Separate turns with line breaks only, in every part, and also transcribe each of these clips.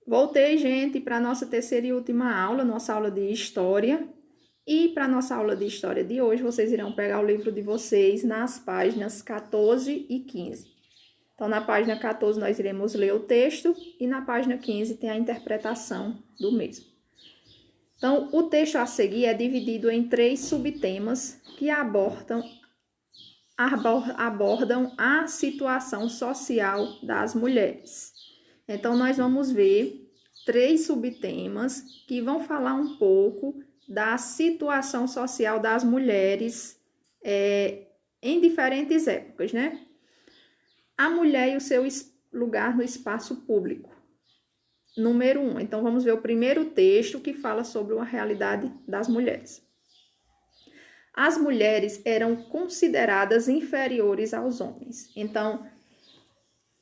Voltei, gente, para a nossa terceira e última aula, nossa aula de História. E para a nossa aula de História de hoje, vocês irão pegar o livro de vocês nas páginas 14 e 15. Então, na página 14, nós iremos ler o texto e na página 15 tem a interpretação do mesmo. Então, o texto a seguir é dividido em 3 subtemas que abordam a situação social das mulheres. Então, nós vamos ver 3 subtemas que vão falar um pouco da situação social das mulheres em diferentes épocas, né? A mulher e o seu lugar no espaço público. Número 1. Então, vamos ver o primeiro texto que fala sobre a realidade das mulheres. As mulheres eram consideradas inferiores aos homens. Então,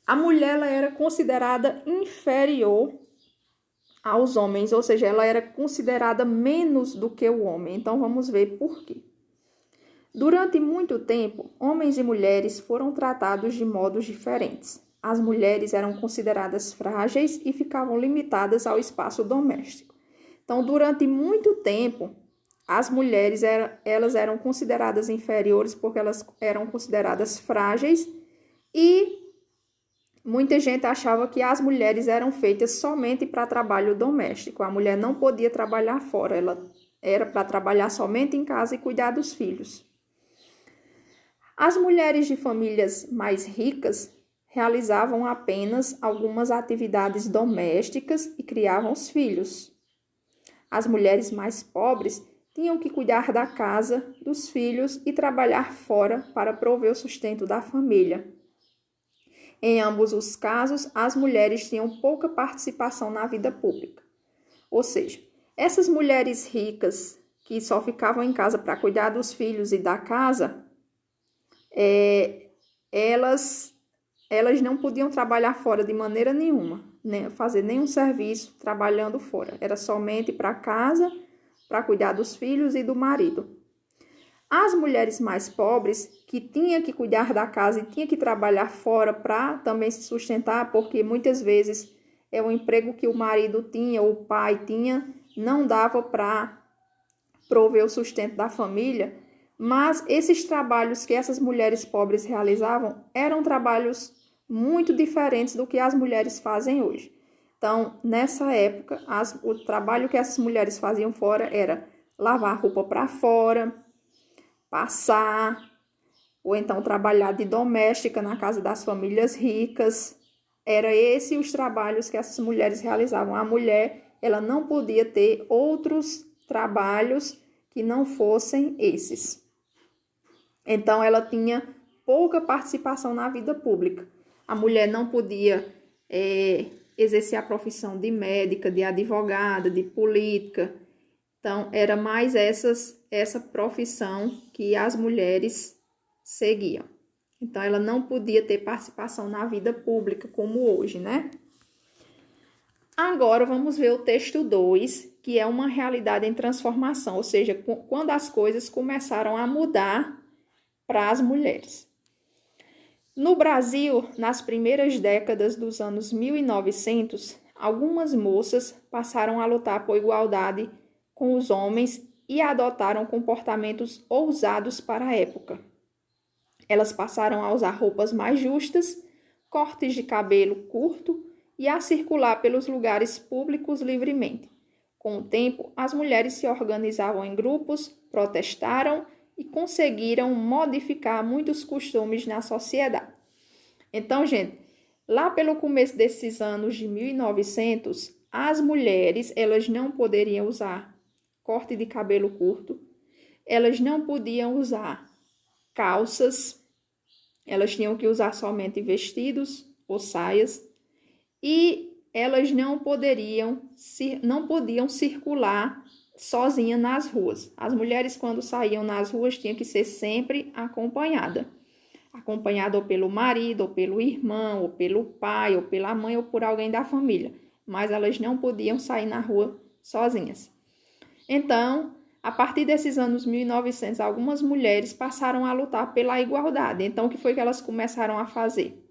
a mulher ela era considerada inferior aos homens, ou seja, ela era considerada menos do que o homem. Então, vamos ver por quê. Durante muito tempo, homens e mulheres foram tratados de modos diferentes. As mulheres eram consideradas frágeis e ficavam limitadas ao espaço doméstico. Então, durante muito tempo, as mulheres elas eram consideradas inferiores porque elas eram consideradas frágeis e muita gente achava que as mulheres eram feitas somente para trabalho doméstico. A mulher não podia trabalhar fora, ela era para trabalhar somente em casa e cuidar dos filhos. As mulheres de famílias mais ricas realizavam apenas algumas atividades domésticas e criavam os filhos. As mulheres mais pobres tinham que cuidar da casa, dos filhos e trabalhar fora para prover o sustento da família. Em ambos os casos, as mulheres tinham pouca participação na vida pública. Ou seja, essas mulheres ricas que só ficavam em casa para cuidar dos filhos e da casa, elas não podiam trabalhar fora de maneira nenhuma, né? Fazer nenhum serviço trabalhando fora. Era somente para casa, para cuidar dos filhos e do marido. As mulheres mais pobres, que tinham que cuidar da casa e tinham que trabalhar fora para também se sustentar, porque muitas vezes o emprego que o marido tinha ou o pai tinha não dava para prover o sustento da família, mas esses trabalhos que essas mulheres pobres realizavam eram trabalhos muito diferentes do que as mulheres fazem hoje. Então, nessa época, o trabalho que essas mulheres faziam fora era lavar roupa para fora, passar, ou então trabalhar de doméstica na casa das famílias ricas. Era esses os trabalhos que essas mulheres realizavam. A mulher, ela não podia ter outros trabalhos que não fossem esses. Então, ela tinha pouca participação na vida pública. A mulher não podia exercer a profissão de médica, de advogada, de política. Então, era mais essa profissão que as mulheres seguiam. Então, ela não podia ter participação na vida pública como hoje, né? Agora, vamos ver o texto 2, que é uma realidade em transformação, ou seja, quando as coisas começaram a mudar para as mulheres. No Brasil, nas primeiras décadas dos anos 1900, algumas moças passaram a lutar por igualdade com os homens e adotaram comportamentos ousados para a época. Elas passaram a usar roupas mais justas, cortes de cabelo curto e a circular pelos lugares públicos livremente. Com o tempo, as mulheres se organizavam em grupos, protestaram e conseguiram modificar muitos costumes na sociedade. Então, gente, lá pelo começo desses anos de 1900, as mulheres elas não poderiam usar corte de cabelo curto, elas não podiam usar calças, elas tinham que usar somente vestidos ou saias e elas não podiam circular sozinha nas ruas. As mulheres, quando saíam nas ruas, tinham que ser sempre acompanhada ou pelo marido, ou pelo irmão, ou pelo pai, ou pela mãe, ou por alguém da família. Mas elas não podiam sair na rua sozinhas. Então, a partir desses anos 1900, algumas mulheres passaram a lutar pela igualdade. Então, o que foi que elas começaram a fazer?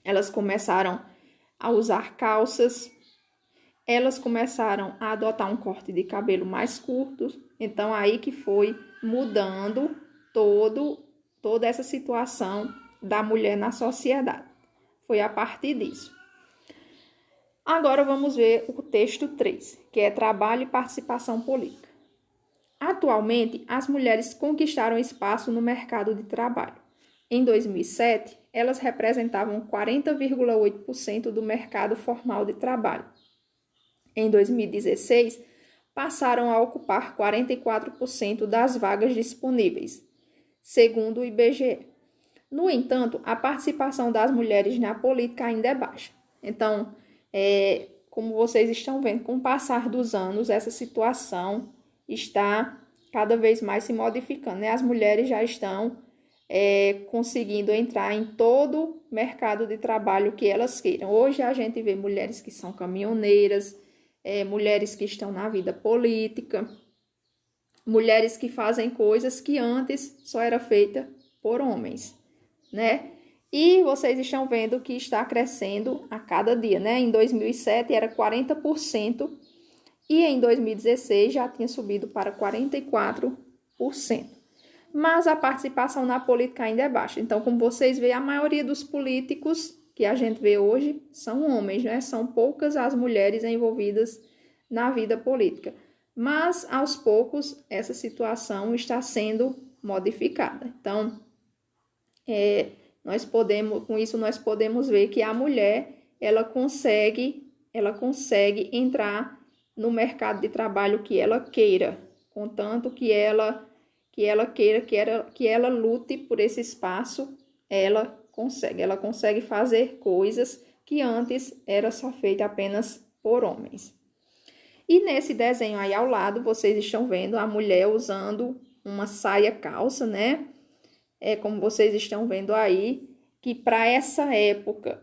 Elas começaram a usar calças, elas começaram a adotar um corte de cabelo mais curto, então aí que foi mudando toda essa situação da mulher na sociedade. Foi a partir disso. Agora vamos ver o texto 3, que é trabalho e participação política. Atualmente, as mulheres conquistaram espaço no mercado de trabalho. Em 2007, elas representavam 40,8% do mercado formal de trabalho. Em 2016, passaram a ocupar 44% das vagas disponíveis, segundo o IBGE. No entanto, a participação das mulheres na política ainda é baixa. Então, como vocês estão vendo, com o passar dos anos, essa situação está cada vez mais se modificando, né? As mulheres já estão conseguindo entrar em todo o mercado de trabalho que elas queiram. Hoje a gente vê mulheres que são caminhoneiras, mulheres que estão na vida política, mulheres que fazem coisas que antes só era feita por homens, né? E vocês estão vendo que está crescendo a cada dia, né? Em 2007 era 40% e em 2016 já tinha subido para 44%. Mas a participação na política ainda é baixa. Então, como vocês veem, a maioria dos políticos que a gente vê hoje são homens, né? São poucas as mulheres envolvidas na vida política. Mas, aos poucos, essa situação está sendo modificada. Então, com isso nós podemos ver que a mulher, ela consegue entrar no mercado de trabalho que ela queira, contanto que ela queira, que ela lute por esse espaço, ela consegue fazer coisas que antes era só feita apenas por homens. E nesse desenho aí ao lado, vocês estão vendo a mulher usando uma saia calça, né? Como vocês estão vendo aí, que para essa época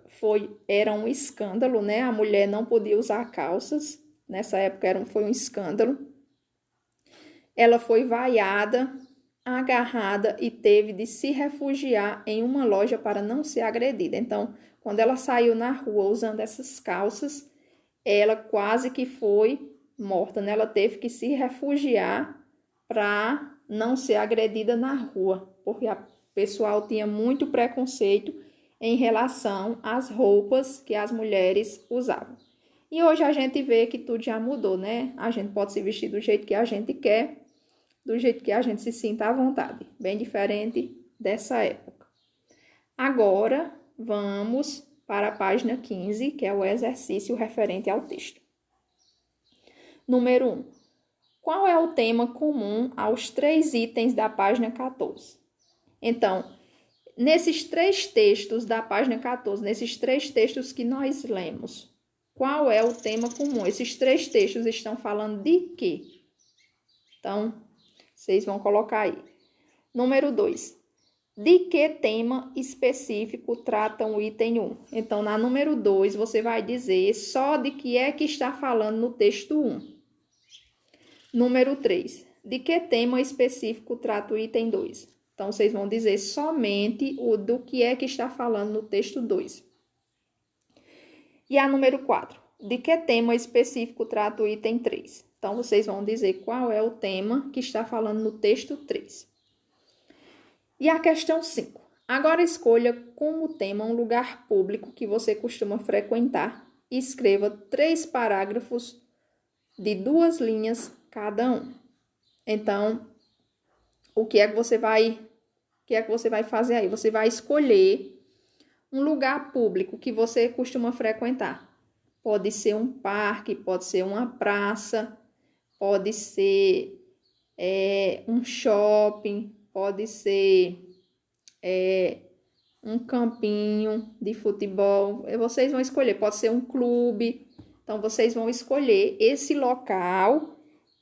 era um escândalo, né? A mulher não podia usar calças, nessa época foi um escândalo. Ela foi vaiada, agarrada e teve de se refugiar em uma loja para não ser agredida. Então, quando ela saiu na rua usando essas calças, ela quase que foi morta, né? Ela teve que se refugiar para não ser agredida na rua, porque o pessoal tinha muito preconceito em relação às roupas que as mulheres usavam. E hoje a gente vê que tudo já mudou, né? A gente pode se vestir do jeito que a gente quer, do jeito que a gente se sinta à vontade, bem diferente dessa época. Agora, vamos para a página 15, que é o exercício referente ao texto. Número 1. Qual é o tema comum aos 3 itens da página 14? Então, nesses 3 textos da página 14, nesses 3 textos que nós lemos, qual é o tema comum? Esses 3 textos estão falando de quê? Então, vocês vão colocar aí. Número 2. De que tema específico tratam o item 1? Então, na número 2, você vai dizer só de que é que está falando no texto 1. Número 3. De que tema específico trata o item 2? Então, vocês vão dizer somente o do que é que está falando no texto 2. E a número 4. De que tema específico trata o item 3? Então, vocês vão dizer qual é o tema que está falando no texto 3. E a questão 5. Agora escolha como tema um lugar público que você costuma frequentar e escreva 3 parágrafos de 2 linhas cada um. Então, o que é que você vai fazer aí? Você vai escolher um lugar público que você costuma frequentar. Pode ser um parque, pode ser uma praça, pode ser um shopping, pode ser um campinho de futebol. Vocês vão escolher, pode ser um clube. Então, vocês vão escolher esse local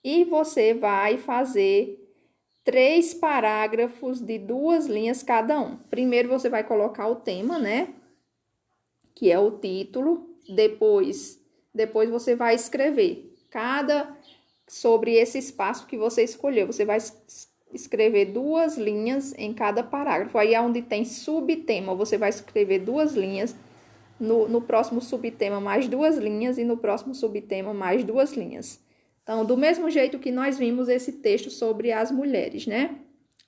e você vai fazer 3 parágrafos de 2 linhas cada um. Primeiro, você vai colocar o tema, né? Que é o título. Depois você vai escrever sobre esse espaço que você escolheu. Você vai escrever 2 linhas em cada parágrafo. Aí, onde tem subtema, você vai escrever 2 linhas. no próximo subtema mais 2 linhas e no próximo subtema mais 2 linhas. Então, do mesmo jeito que nós vimos esse texto sobre as mulheres, né?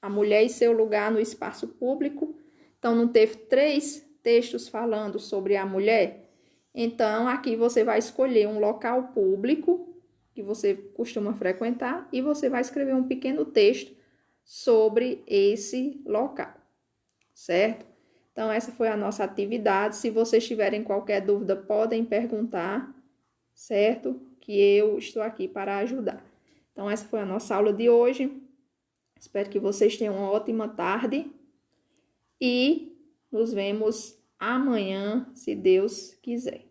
A mulher e seu lugar no espaço público. Então, não teve 3 textos falando sobre a mulher? Então, aqui você vai escolher um local público que você costuma frequentar e você vai escrever um pequeno texto sobre esse local, certo? Então, essa foi a nossa atividade. Se vocês tiverem qualquer dúvida, podem perguntar, certo? Que eu estou aqui para ajudar. Então, essa foi a nossa aula de hoje. Espero que vocês tenham uma ótima tarde e nos vemos amanhã, se Deus quiser.